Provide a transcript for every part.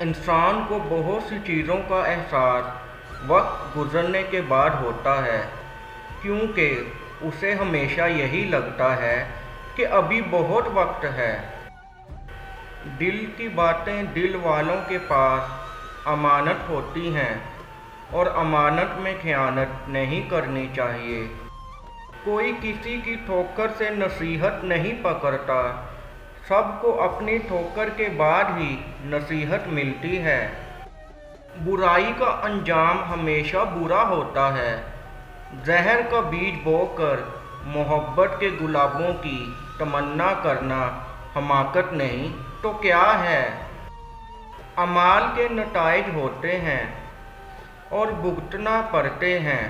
इंसान को बहुत सी चीज़ों का एहसास वक्त गुज़रने के बाद होता है, क्योंकि उसे हमेशा यही लगता है कि अभी बहुत वक्त है। दिल की बातें दिल वालों के पास अमानत होती हैं, और अमानत में खयानत नहीं करनी चाहिए। कोई किसी की ठोकर से नसीहत नहीं पकड़ता, सबको अपनी ठोकर के बाद ही नसीहत मिलती है। बुराई का अंजाम हमेशा बुरा होता है। जहर का बीज बोकर मोहब्बत के गुलाबों की तमन्ना करना हमाकत नहीं तो क्या है। अमाल के नताइज होते हैं और भुगतना पड़ते हैं।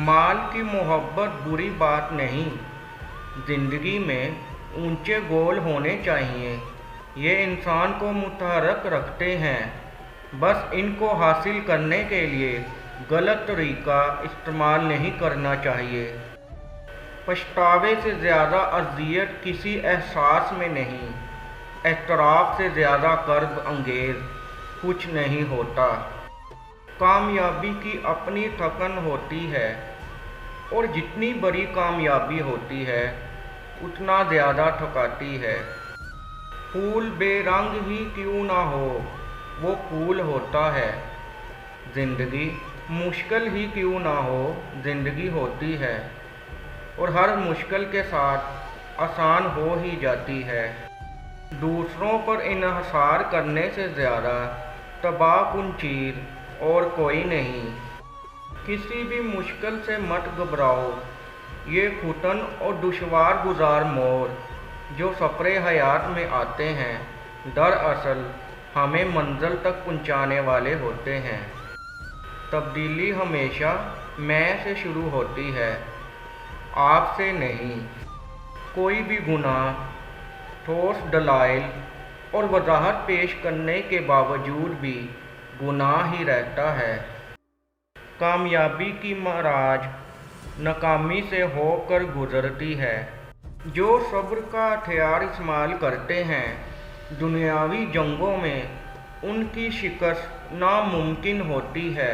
माल की मोहब्बत बुरी बात नहीं, ज़िंदगी में ऊंचे गोल होने चाहिए। ये इंसान को मुतहर्रिक रखते हैं, बस इनको हासिल करने के लिए गलत तरीका इस्तेमाल नहीं करना चाहिए। पछतावे से ज़्यादा अज़ियत किसी एहसास में नहीं, एतराफ़ से ज़्यादा कर्ब अंगेज़ कुछ नहीं होता। कामयाबी की अपनी थकन होती है, और जितनी बड़ी कामयाबी होती है उतना ज़्यादा थकाती है। फूल बेरंग ही क्यों ना हो, वो फूल होता है। ज़िंदगी मुश्किल ही क्यों ना हो, ज़िंदगी होती है। और हर मुश्किल के साथ आसान हो ही जाती है। दूसरों पर इन्हिसार करने से ज़्यादा तबाहकुन चीज़ और कोई नहीं। किसी भी मुश्किल से मत घबराओ। ये घुटन और दुश्वार गुजार मोड़ जो सफ़रे हयात में आते हैं, दरअसल हमें मंजिल तक पहुंचाने वाले होते हैं। तब्दीली हमेशा मैं से शुरू होती है, आपसे नहीं। कोई भी गुनाह ठोस दलाइल और वजाहत पेश करने के बावजूद भी गुनाह ही रहता है। कामयाबी की मराज नाकामी से होकर गुजरती है। जो सब्र का हथियार इस्तेमाल करते हैं, दुनियावी जंगों में उनकी शिकस्त नामुमकिन होती है।